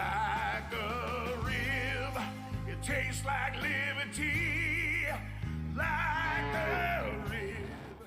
like a rib. It tastes like liberty, like a rib.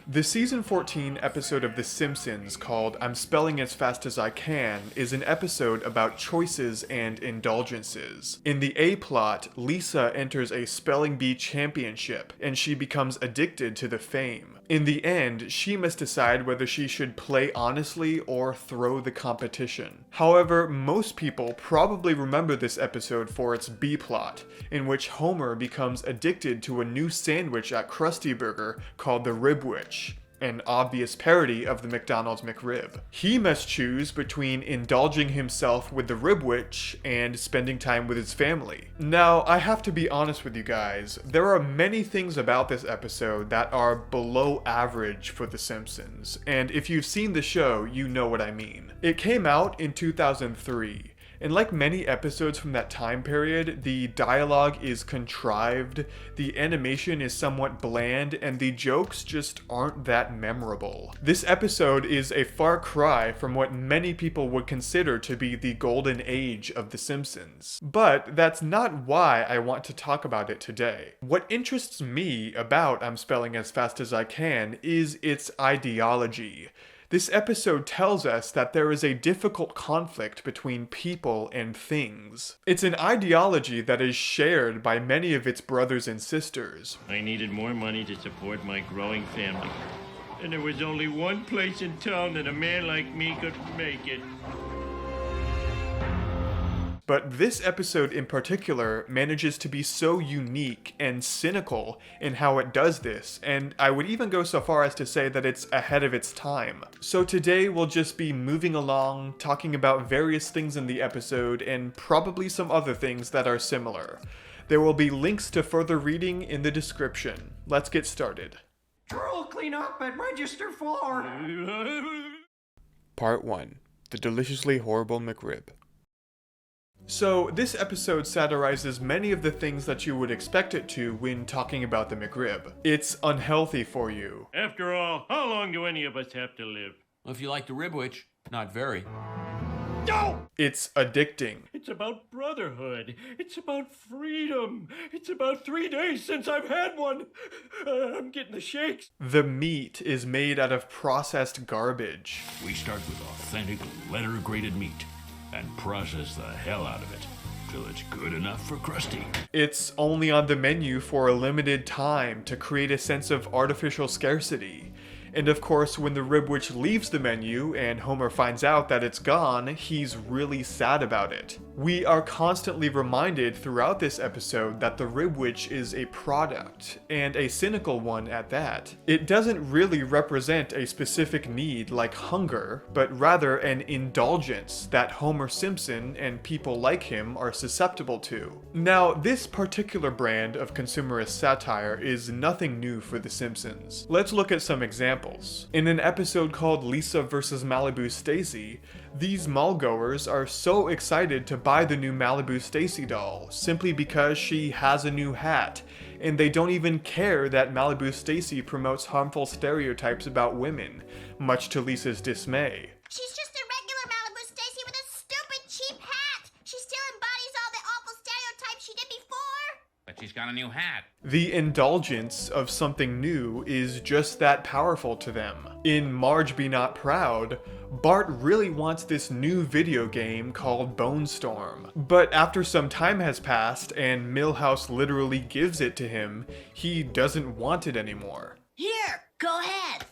The season 14 episode of The Simpsons called I'm Spelling as Fast as I Can is an episode about choices and indulgences. In the A plot, Lisa enters a spelling bee championship and she becomes addicted to the fame. In the end, she must decide whether she should play honestly or throw the competition. However, most people probably remember this episode for its B plot, in which Homer becomes addicted to a new sandwich at Krusty Burger called the Ribwich, an obvious parody of the McDonald's McRib. He must choose between indulging himself with the Ribwich and spending time with his family. Now, I have to be honest with you guys, there are many things about this episode that are below average for The Simpsons, and if you've seen the show, you know what I mean. It came out in 2003. And like many episodes from that time period, the dialogue is contrived, the animation is somewhat bland, and the jokes just aren't that memorable. This episode is a far cry from what many people would consider to be the golden age of The Simpsons. But that's not why I want to talk about it today. What interests me about I'm Spelling as Fast as I Can is its ideology. This episode tells us that there is a difficult conflict between people and things. It's an ideology that is shared by many of its brothers and sisters. I needed more money to support my growing family. And there was only one place in town that a man like me could make it. But this episode in particular manages to be so unique and cynical in how it does this, and I would even go so far as to say that it's ahead of its time. So today we'll just be moving along, talking about various things in the episode, and probably some other things that are similar. There will be links to further reading in the description. Let's get started. Drool clean up at register 4. Part 1. The Deliciously Horrible McRib. So, this episode satirizes many of the things that you would expect it to when talking about the McRib. It's unhealthy for you. After all, how long do any of us have to live? Well, if you like the Ribwich, not very. No! It's addicting. It's about brotherhood. It's about freedom. It's about 3 days since I've had one. I'm getting the shakes. The meat is made out of processed garbage. We start with authentic, letter-graded meat and process the hell out of it till it's good enough for Krusty. It's only on the menu for a limited time to create a sense of artificial scarcity. And of course, when the Ribwich leaves the menu and Homer finds out that it's gone, he's really sad about it. We are constantly reminded throughout this episode that the Ribwich is a product, and a cynical one at that. It doesn't really represent a specific need like hunger, but rather an indulgence that Homer Simpson and people like him are susceptible to. Now, this particular brand of consumerist satire is nothing new for The Simpsons. Let's look at some examples. In an episode called Lisa vs. Malibu Stacy, these mall-goers are so excited to buy the new Malibu Stacy doll simply because she has a new hat, and they don't even care that Malibu Stacy promotes harmful stereotypes about women, much to Lisa's dismay. She's just a regular Malibu Stacy with a stupid cheap hat. She still embodies all the awful stereotypes she did before. But she's got a new hat. The indulgence of something new is just that powerful to them. In Marge Be Not Proud, Bart really wants this new video game called Bone Storm. But after some time has passed and Milhouse literally gives it to him, he doesn't want it anymore. Here, go ahead.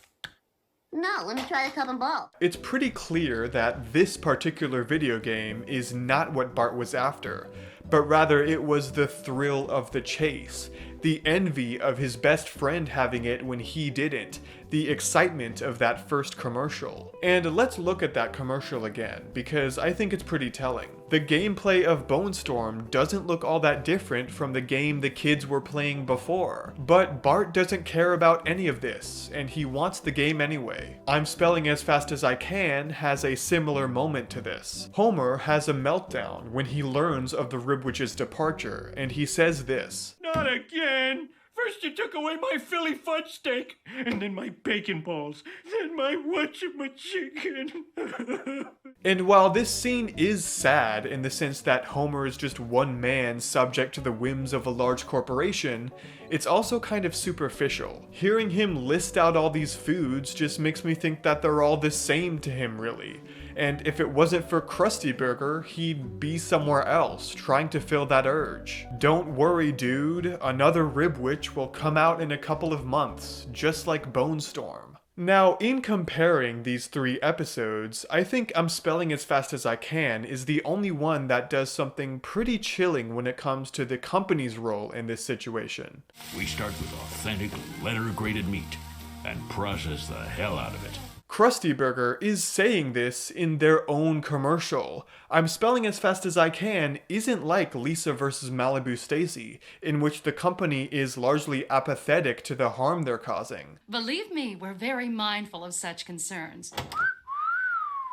No, let me try the cup and ball. It's pretty clear that this particular video game is not what Bart was after, but rather it was the thrill of the chase, the envy of his best friend having it when he didn't, the excitement of that first commercial. And let's look at that commercial again, because I think it's pretty telling. The gameplay of Bone Storm doesn't look all that different from the game the kids were playing before. But Bart doesn't care about any of this, and he wants the game anyway. I'm Spelling as Fast as I Can has a similar moment to this. Homer has a meltdown when he learns of the Ribwich's departure, and he says this. Not again! First you took away my Philly fudge steak, and then my bacon balls, then my whatchamachicken. And while this scene is sad in the sense that Homer is just one man subject to the whims of a large corporation, it's also kind of superficial. Hearing him list out all these foods just makes me think that they're all the same to him, really. And if it wasn't for Krusty Burger, he'd be somewhere else, trying to fill that urge. Don't worry, dude, another Rib Witch will come out in a couple of months, just like Bone Storm. Now, in comparing these 3 episodes, I think I'm Spelling as Fast as I Can is the only one that does something pretty chilling when it comes to the company's role in this situation. We start with authentic letter-graded meat and process the hell out of it. Krusty Burger is saying this in their own commercial. I'm Spelling as Fast as I Can isn't like Lisa vs. Malibu Stacy, in which the company is largely apathetic to the harm they're causing. Believe me, we're very mindful of such concerns.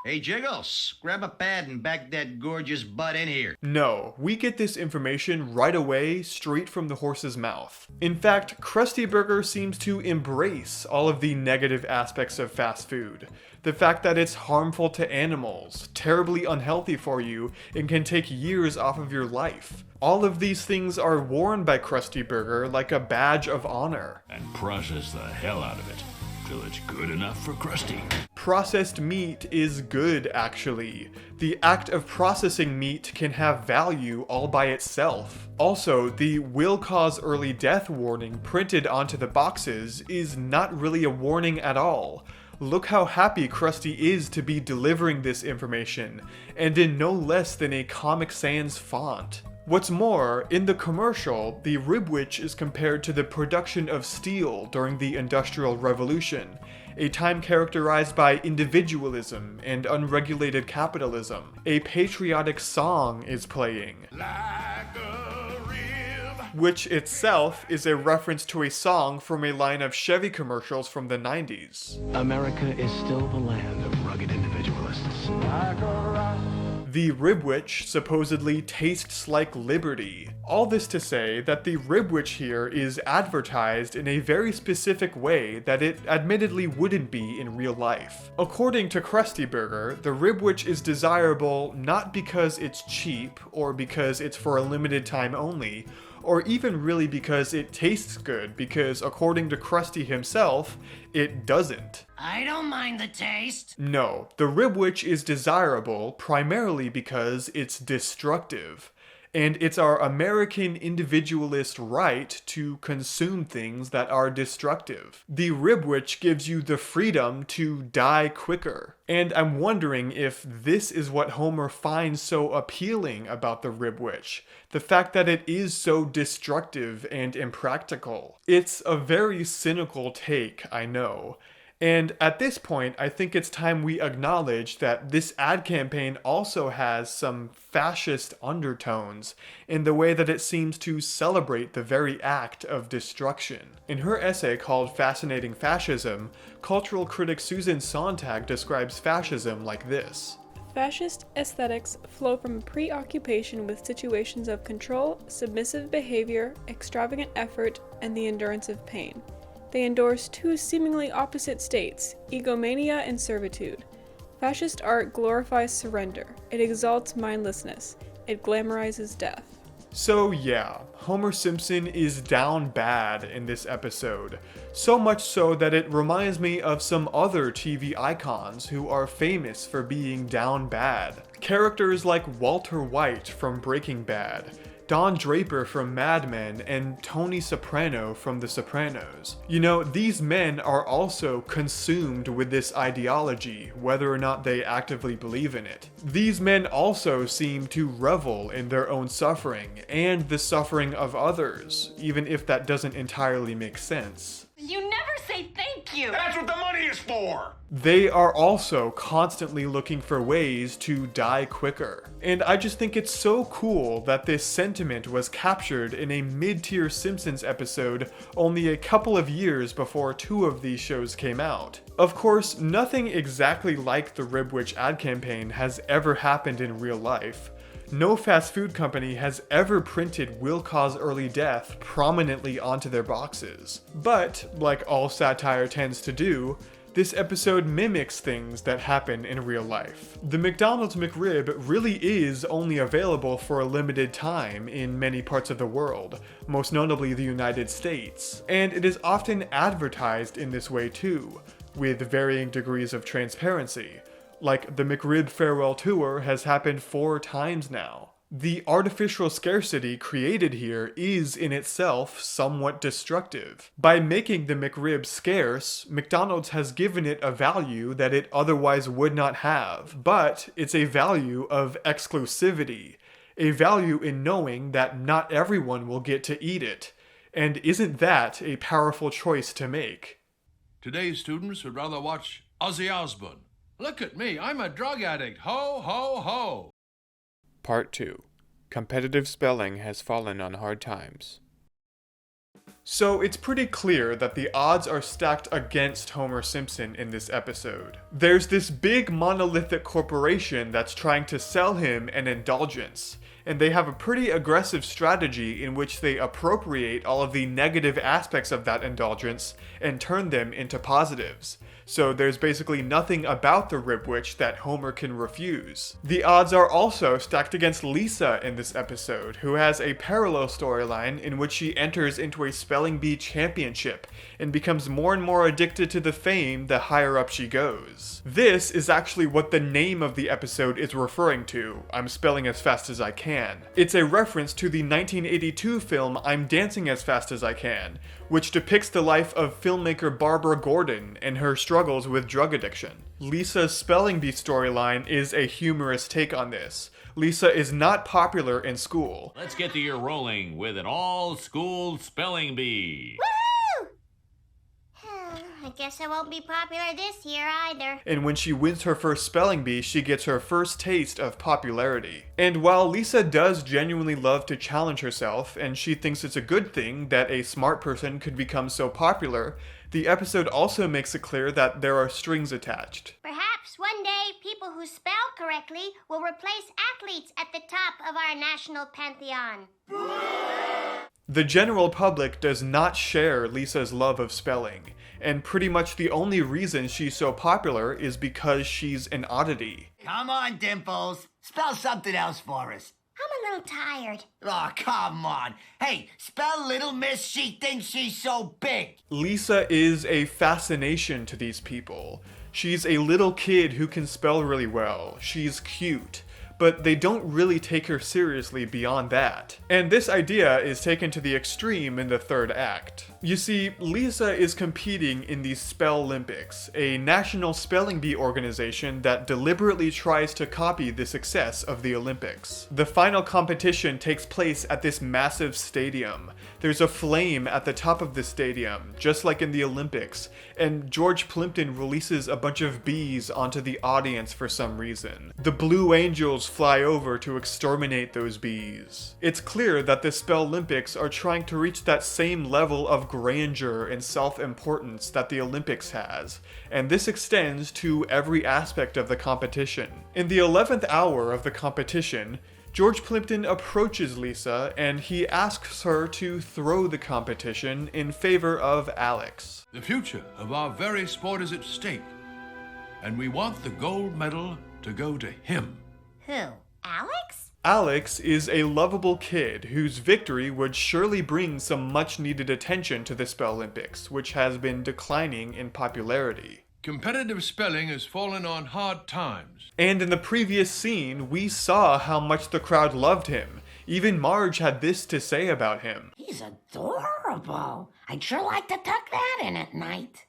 Hey, Jiggles, grab a pad and back that gorgeous butt in here. No, we get this information right away, straight from the horse's mouth. In fact, Krusty Burger seems to embrace all of the negative aspects of fast food. The fact that it's harmful to animals, terribly unhealthy for you, and can take years off of your life. All of these things are worn by Krusty Burger like a badge of honor. And process the hell out of it till it's good enough for Krusty. Processed meat is good, actually. The act of processing meat can have value all by itself. Also, the will cause early death warning printed onto the boxes is not really a warning at all. Look how happy Krusty is to be delivering this information, and in no less than a Comic Sans font. What's more, in the commercial, the Rib Witch is compared to the production of steel during the Industrial Revolution, a time characterized by individualism and unregulated capitalism. A patriotic song is playing, Like a rib. which itself is a reference to a song from a line of Chevy commercials from the 90s. America is still the land of rugged individualists. The Rib Witch supposedly tastes like liberty. All this to say that the Rib Witch here is advertised in a very specific way that it admittedly wouldn't be in real life. According to Krusty Burger, the Rib Witch is desirable not because it's cheap or because it's for a limited time only, or even really because it tastes good, because according to Krusty himself, it doesn't. I don't mind the taste. No, the Rib Witch is desirable primarily because it's destructive. And it's our American individualist right to consume things that are destructive. The Rib Witch gives you the freedom to die quicker. And I'm wondering if this is what Homer finds so appealing about the Rib Witch. The fact that it is so destructive and impractical. It's a very cynical take, I know. And at this point, I think it's time we acknowledge that this ad campaign also has some fascist undertones in the way that it seems to celebrate the very act of destruction. In her essay called Fascinating Fascism, cultural critic Susan Sontag describes fascism like this. Fascist aesthetics flow from a preoccupation with situations of control, submissive behavior, extravagant effort, and the endurance of pain. They endorse 2 seemingly opposite states, egomania and servitude. Fascist art glorifies surrender. It exalts mindlessness. It glamorizes death. So yeah, Homer Simpson is down bad in this episode. So much so that it reminds me of some other TV icons who are famous for being down bad. Characters like Walter White from Breaking Bad, Don Draper from Mad Men, and Tony Soprano from The Sopranos. You know, these men are also consumed with this ideology, whether or not they actively believe in it. These men also seem to revel in their own suffering, and the suffering of others, even if that doesn't entirely make sense. You never say thank you. That's what the money is for. They are also constantly looking for ways to die quicker. And I just think it's so cool that this sentiment was captured in a mid-tier Simpsons episode only a couple of years before 2 of these shows came out. Of course, nothing exactly like the Rib Witch ad campaign has ever happened in real life. No fast food company has ever printed "will cause early death" prominently onto their boxes. But, like all satire tends to do, this episode mimics things that happen in real life. The McDonald's McRib really is only available for a limited time in many parts of the world, most notably the United States, and it is often advertised in this way too, with varying degrees of transparency. Like the McRib Farewell Tour has happened 4 times now. The artificial scarcity created here is in itself somewhat destructive. By making the McRib scarce, McDonald's has given it a value that it otherwise would not have, but it's a value of exclusivity, a value in knowing that not everyone will get to eat it. And isn't that a powerful choice to make? Today's students would rather watch Ozzy Osbourne. Look at me, I'm a drug addict. Ho, ho, ho. Part 2. Competitive spelling has fallen on hard times. So it's pretty clear that the odds are stacked against Homer Simpson in this episode. There's this big monolithic corporation that's trying to sell him an indulgence, and they have a pretty aggressive strategy in which they appropriate all of the negative aspects of that indulgence and turn them into positives. So there's basically nothing about the Ribwitch that Homer can refuse. The odds are also stacked against Lisa in this episode, who has a parallel storyline in which she enters into a spelling bee championship and becomes more and more addicted to the fame the higher up she goes. This is actually what the name of the episode is referring to, I'm Spelling as Fast as I Can. It's a reference to the 1982 film I'm Dancing as Fast as I Can, which depicts the life of filmmaker Barbara Gordon and her struggles with drug addiction. Lisa's spelling bee storyline is a humorous take on this. Lisa is not popular in school. Let's get the year rolling with an all-school spelling bee. Woohoo! I guess I won't be popular this year either. And when she wins her first spelling bee, she gets her first taste of popularity. And while Lisa does genuinely love to challenge herself, and she thinks it's a good thing that a smart person could become so popular, the episode also makes it clear that there are strings attached. Perhaps one day people who spell correctly will replace athletes at the top of our national pantheon. The general public does not share Lisa's love of spelling, and pretty much the only reason she's so popular is because she's an oddity. Come on, Dimples. Spell something else for us. I'm a little tired. Oh, come on. Hey, spell Little Miss, she thinks she's so big. Lisa is a fascination to these people. She's a little kid who can spell really well. She's cute. But they don't really take her seriously beyond that. And this idea is taken to the extreme in the 3rd act. You see, Lisa is competing in the Spell Olympics, a national spelling bee organization that deliberately tries to copy the success of the Olympics. The final competition takes place at this massive stadium. There's a flame at the top of the stadium, just like in the Olympics, and George Plimpton releases a bunch of bees onto the audience for some reason. The Blue Angels fly over to exterminate those bees. It's clear that the Spell Olympics are trying to reach that same level of grandeur and self-importance that the Olympics has, and this extends to every aspect of the competition. In the 11th hour of the competition, George Plimpton approaches Lisa and he asks her to throw the competition in favor of Alex. The future of our very sport is at stake, and we want the gold medal to go to him. Who? Alex? Alex is a lovable kid whose victory would surely bring some much-needed attention to the Spell Olympics, which has been declining in popularity. Competitive spelling has fallen on hard times. And in the previous scene, we saw how much the crowd loved him. Even Marge had this to say about him. He's adorable. I'd sure like to tuck that in at night.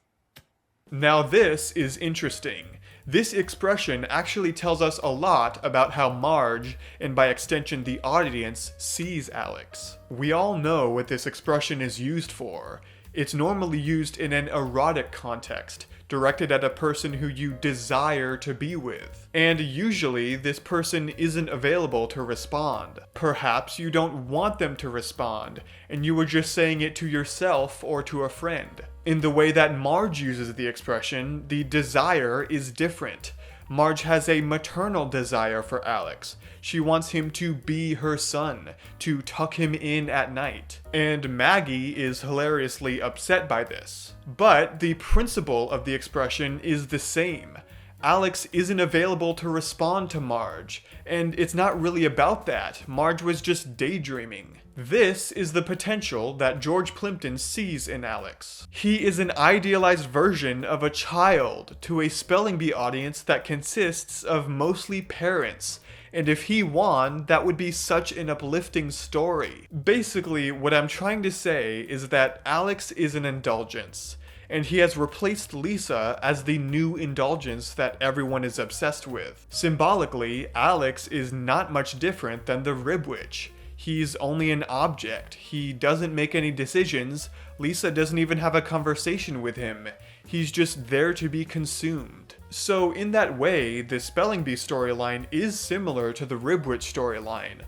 Now this is interesting. This expression actually tells us a lot about how Marge, and by extension the audience, sees Alex. We all know what this expression is used for. It's normally used in an erotic context, directed at a person who you desire to be with. And usually, this person isn't available to respond. Perhaps you don't want them to respond, and you were just saying it to yourself or to a friend. In the way that Marge uses the expression, the desire is different. Marge has a maternal desire for Alex. She wants him to be her son, to tuck him in at night. And Maggie is hilariously upset by this. But the principle of the expression is the same. Alex isn't available to respond to Marge, and it's not really about that. Marge was just daydreaming. This is the potential that George Plimpton sees in Alex. He is an idealized version of a child to a spelling bee audience that consists of mostly parents, and if he won, that would be such an uplifting story. Basically, what I'm trying to say is that Alex is an indulgence, and he has replaced Lisa as the new indulgence that everyone is obsessed with. Symbolically, Alex is not much different than the Rib Witch. He's only an object. He doesn't make any decisions. Lisa doesn't even have a conversation with him. He's just there to be consumed. So in that way, the Spelling Bee storyline is similar to the Rib Witch storyline,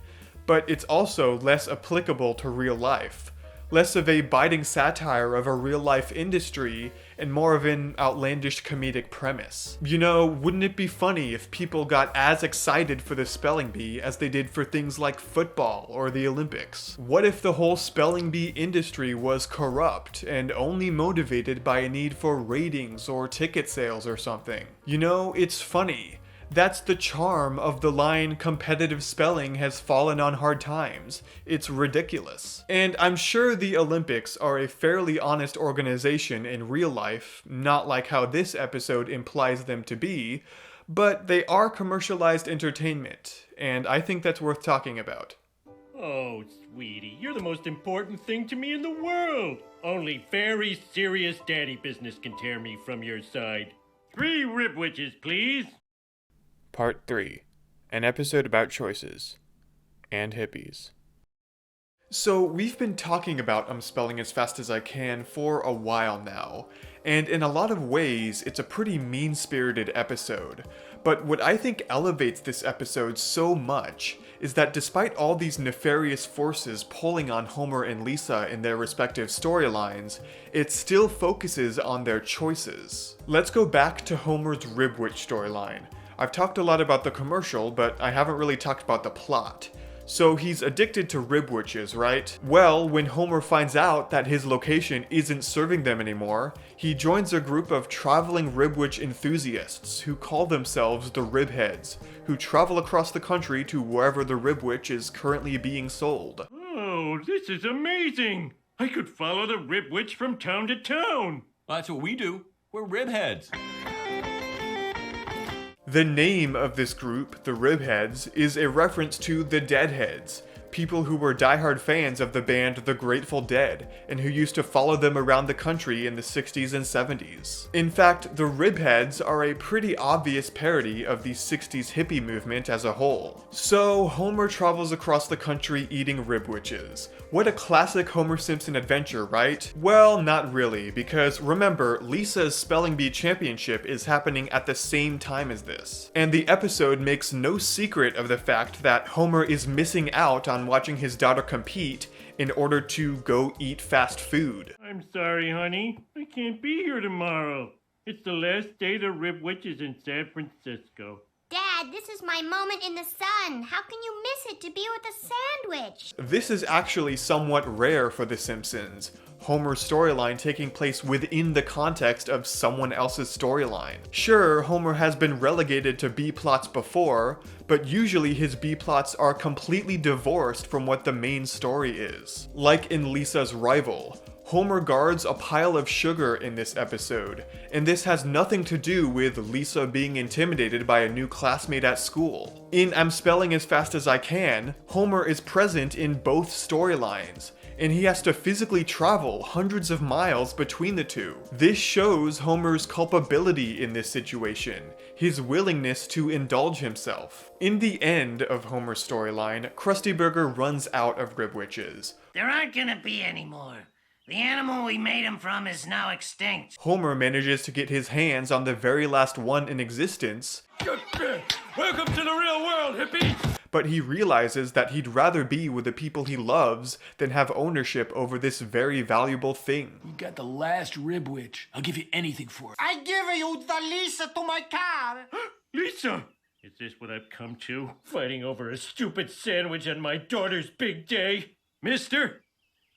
but it's also less applicable to real life. Less of a biting satire of a real-life industry, and more of an outlandish comedic premise. You know, wouldn't it be funny if people got as excited for the spelling bee as they did for things like football or the Olympics? What if the whole spelling bee industry was corrupt and only motivated by a need for ratings or ticket sales or something? You know, it's funny. That's the charm of the line competitive spelling has fallen on hard times. It's ridiculous. And I'm sure the Olympics are a fairly honest organization in real life, not like how this episode implies them to be, but they are commercialized entertainment, and I think that's worth talking about. Oh, sweetie, you're the most important thing to me in the world. Only very serious daddy business can tear me from your side. 3 rib witches, please. Part 3. An episode about choices. And hippies. So we've been talking about I'm Spelling as Fast as I Can for a while now, and in a lot of ways it's a pretty mean-spirited episode. But what I think elevates this episode so much is that despite all these nefarious forces pulling on Homer and Lisa in their respective storylines, it still focuses on their choices. Let's go back to Homer's Rib Witch storyline. I've talked a lot about the commercial, but I haven't really talked about the plot. So he's addicted to rib witches, right? Well, when Homer finds out that his location isn't serving them anymore, he joins a group of traveling rib witch enthusiasts who call themselves the Ribheads, who travel across the country to wherever the rib witch is currently being sold. Oh, this is amazing! I could follow the rib witch from town to town! Well, that's what we do. We're ribheads. The name of this group, the Ribheads, is a reference to the Deadheads, people who were diehard fans of the band The Grateful Dead, and who used to follow them around the country in the 60s and 70s. In fact, the Ribheads are a pretty obvious parody of the 60s hippie movement as a whole. So, Homer travels across the country eating rib witches. What a classic Homer Simpson adventure, right? Well, not really, because remember, Lisa's Spelling Bee Championship is happening at the same time as this. And the episode makes no secret of the fact that Homer is missing out on watching his daughter compete in order to go eat fast food. I'm sorry, honey. I can't be here tomorrow. It's the last day the rib witch is in San Francisco. Dad, this is my moment in the sun. How can you miss it to be with a sandwich? This is actually somewhat rare for The Simpsons. Homer's storyline taking place within the context of someone else's storyline. Sure, Homer has been relegated to B-plots before, but usually his B-plots are completely divorced from what the main story is. Like in Lisa's Rival, Homer guards a pile of sugar in this episode, and this has nothing to do with Lisa being intimidated by a new classmate at school. In I'm Spelling as Fast as I Can, Homer is present in both storylines, and he has to physically travel hundreds of miles between the two. This shows Homer's culpability in this situation, his willingness to indulge himself. In the end of Homer's storyline, Krusty Burger runs out of rib witches. There aren't gonna be any more. The animal we made him from is now extinct. Homer manages to get his hands on the very last one in existence. Welcome to the real world, hippies! but he realizes that he'd rather be with the people he loves than have ownership over this very valuable thing. You got the last rib witch. I'll give you anything for it. I give you the Lisa to my car. Lisa! Is this what I've come to? Fighting over a stupid sandwich on my daughter's big day? Mister,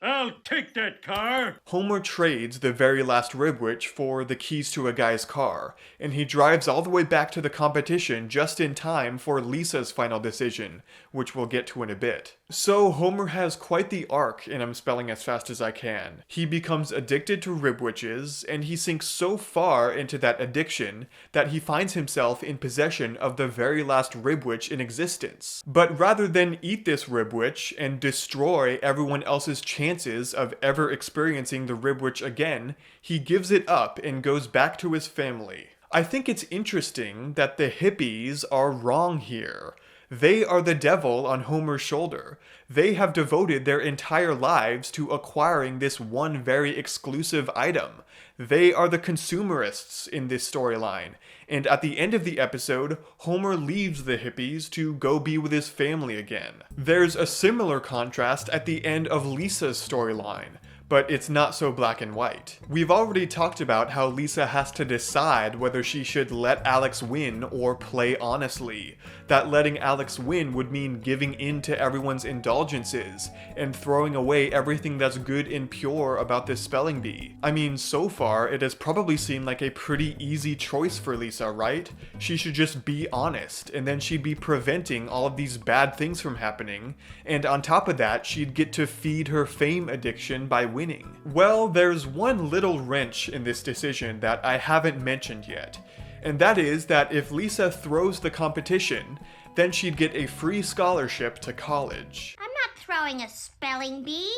I'll take that car! Homer trades the very last ribwitch for the keys to a guy's car, and he drives all the way back to the competition just in time for Lisa's final decision, which we'll get to in a bit. So Homer has quite the arc in I'm Spelling as Fast as I Can. He becomes addicted to ribwitches, and he sinks so far into that addiction that he finds himself in possession of the very last ribwitch in existence. But rather than eat this ribwitch and destroy everyone else's chances of ever experiencing the ribwitch again, he gives it up and goes back to his family. I think it's interesting that the hippies are wrong here. They are the devil on Homer's shoulder. They have devoted their entire lives to acquiring this one very exclusive item. They are the consumerists in this storyline. And at the end of the episode, Homer leaves the hippies to go be with his family again. There's a similar contrast at the end of Lisa's storyline, but it's not so black and white. We've already talked about how Lisa has to decide whether she should let Alex win or play honestly. That letting Alex win would mean giving in to everyone's indulgences and throwing away everything that's good and pure about this spelling bee. I mean, so far, it has probably seemed like a pretty easy choice for Lisa, right? She should just be honest, and then she'd be preventing all of these bad things from happening, and on top of that, she'd get to feed her fame addiction by winning. Well, there's one little wrench in this decision that I haven't mentioned yet, and that is that if Lisa throws the competition, then she'd get a free scholarship to college. I'm not throwing a spelling bee.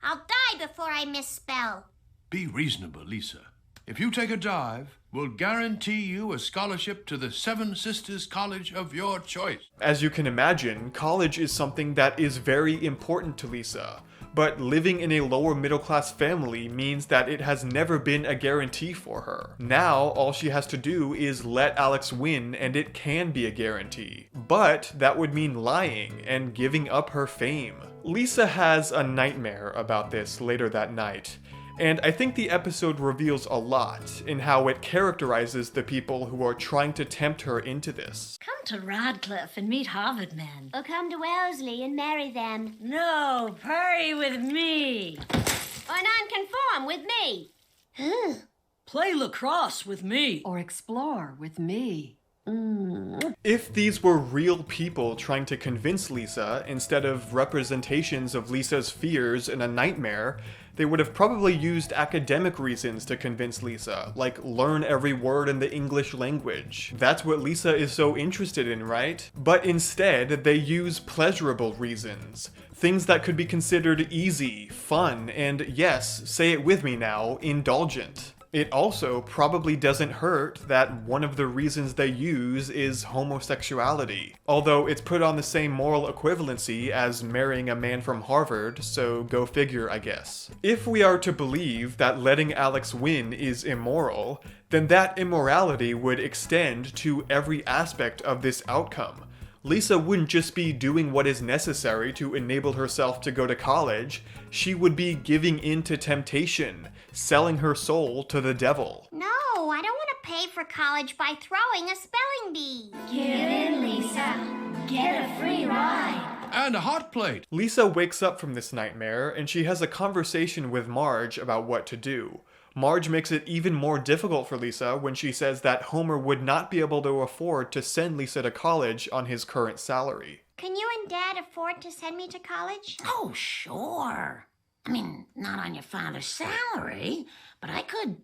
I'll die before I misspell. Be reasonable, Lisa. If you take a dive, we'll guarantee you a scholarship to the Seven Sisters College of your choice. As you can imagine, college is something that is very important to Lisa. But living in a lower middle class family means that it has never been a guarantee for her. Now, all she has to do is let Alex win and it can be a guarantee. But that would mean lying and giving up her fame. Lisa has a nightmare about this later that night. And I think the episode reveals a lot in how it characterizes the people who are trying to tempt her into this. Come to Radcliffe and meet Harvard men. Or come to Wellesley and marry them. No, party with me. Or nonconform with me. Play lacrosse with me. Or explore with me. If these were real people trying to convince Lisa instead of representations of Lisa's fears in a nightmare, they would have probably used academic reasons to convince Lisa, like learn every word in the English language. That's what Lisa is so interested in, right? But instead, they use pleasurable reasons. Things that could be considered easy, fun, and yes, say it with me now, indulgent. It also probably doesn't hurt that one of the reasons they use is homosexuality. Although it's put on the same moral equivalency as marrying a man from Harvard, so go figure, I guess. If we are to believe that letting Alex win is immoral, then that immorality would extend to every aspect of this outcome. Lisa wouldn't just be doing what is necessary to enable herself to go to college, she would be giving in to temptation, selling her soul to the devil. No, I don't want to pay for college by throwing a spelling bee. Get in, Lisa. Get a free ride. And a hot plate. Lisa wakes up from this nightmare and she has a conversation with Marge about what to do. Marge makes it even more difficult for Lisa when she says that Homer would not be able to afford to send Lisa to college on his current salary. Can you and Dad afford to send me to college? Oh, sure. I mean, not on your father's salary, but I could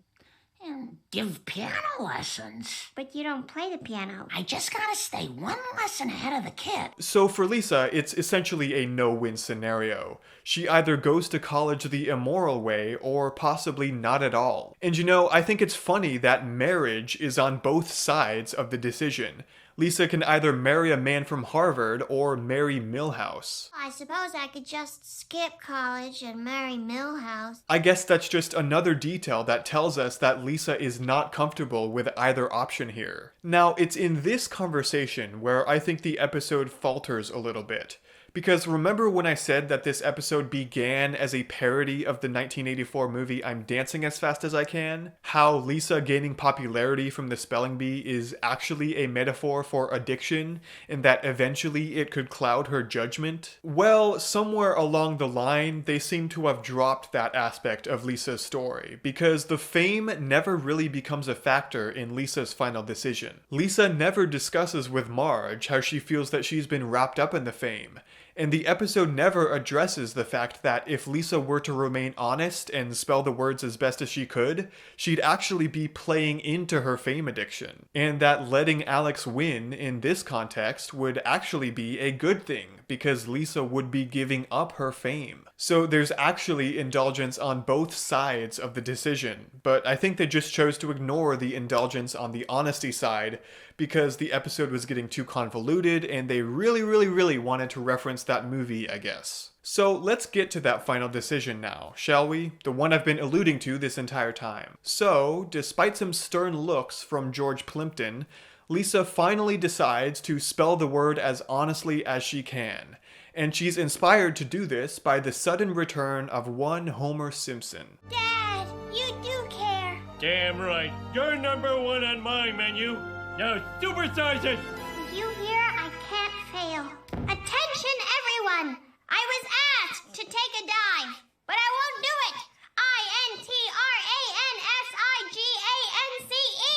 give piano lessons. But you don't play the piano. I just gotta stay one lesson ahead of the kid. So for Lisa, it's essentially a no-win scenario. She either goes to college the immoral way or possibly not at all. And you know, I think it's funny that marriage is on both sides of the decision. Lisa can either marry a man from Harvard or marry Milhouse. I suppose I could just skip college and marry Milhouse. I guess that's just another detail that tells us that Lisa is not comfortable with either option here. Now, it's in this conversation where I think the episode falters a little bit. Because remember when I said that this episode began as a parody of the 1984 movie I'm Dancing as Fast as I Can? How Lisa gaining popularity from the spelling bee is actually a metaphor for addiction, and that eventually it could cloud her judgment? Well, somewhere along the line, they seem to have dropped that aspect of Lisa's story, because the fame never really becomes a factor in Lisa's final decision. Lisa never discusses with Marge how she feels that she's been wrapped up in the fame. And the episode never addresses the fact that if Lisa were to remain honest and spell the words as best as she could, she'd actually be playing into her fame addiction. And that letting Alex win in this context would actually be a good thing, because Lisa would be giving up her fame. So there's actually indulgence on both sides of the decision, but I think they just chose to ignore the indulgence on the honesty side because the episode was getting too convoluted and they really wanted to reference that movie, I guess. So let's get to that final decision now, shall we? The one I've been alluding to this entire time. So, despite some stern looks from George Plimpton, Lisa finally decides to spell the word as honestly as she can. And she's inspired to do this by the sudden return of one Homer Simpson. Dad, you do care. Damn right. You're number one on my menu. Now supersize it. With you here, I can't fail. Attention, everyone. I was asked to take a dive, but I won't do it.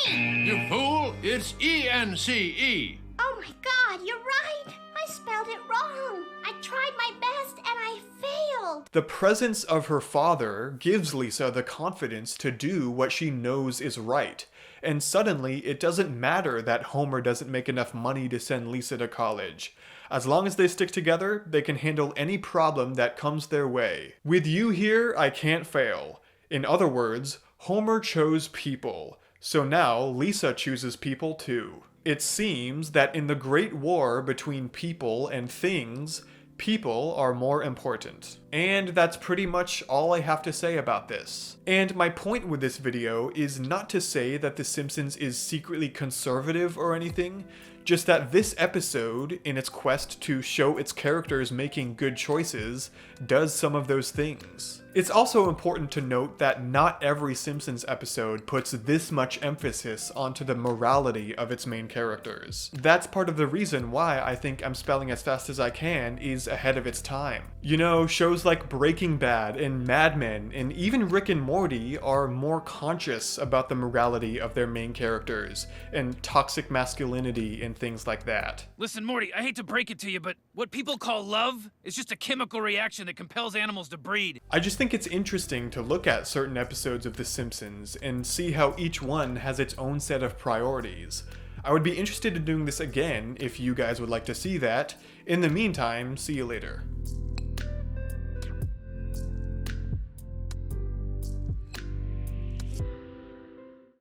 INTRANSIGANCE. You fool! It's E-N-C-E. Oh my God, you're right. I spelled it wrong. I tried my best and I failed. The presence of her father gives Lisa the confidence to do what she knows is right. And suddenly, it doesn't matter that Homer doesn't make enough money to send Lisa to college. As long as they stick together, they can handle any problem that comes their way. With you here, I can't fail. In other words, Homer chose people. So now, Lisa chooses people too. It seems that in the Great War between people and things, people are more important. And that's pretty much all I have to say about this. And my point with this video is not to say that The Simpsons is secretly conservative or anything, just that this episode, in its quest to show its characters making good choices, does some of those things. It's also important to note that not every Simpsons episode puts this much emphasis onto the morality of its main characters. That's part of the reason why I think I'm Spelling as Fast as I Can is ahead of its time. You know, shows like Breaking Bad and Mad Men and even Rick and Morty are more conscious about the morality of their main characters and toxic masculinity and things like that. Listen, Morty, I hate to break it to you, but what people call love is just a chemical reaction that compels animals to breed. I just think it's interesting to look at certain episodes of The Simpsons and see how each one has its own set of priorities. I would be interested in doing this again if you guys would like to see that. In the meantime, see you later.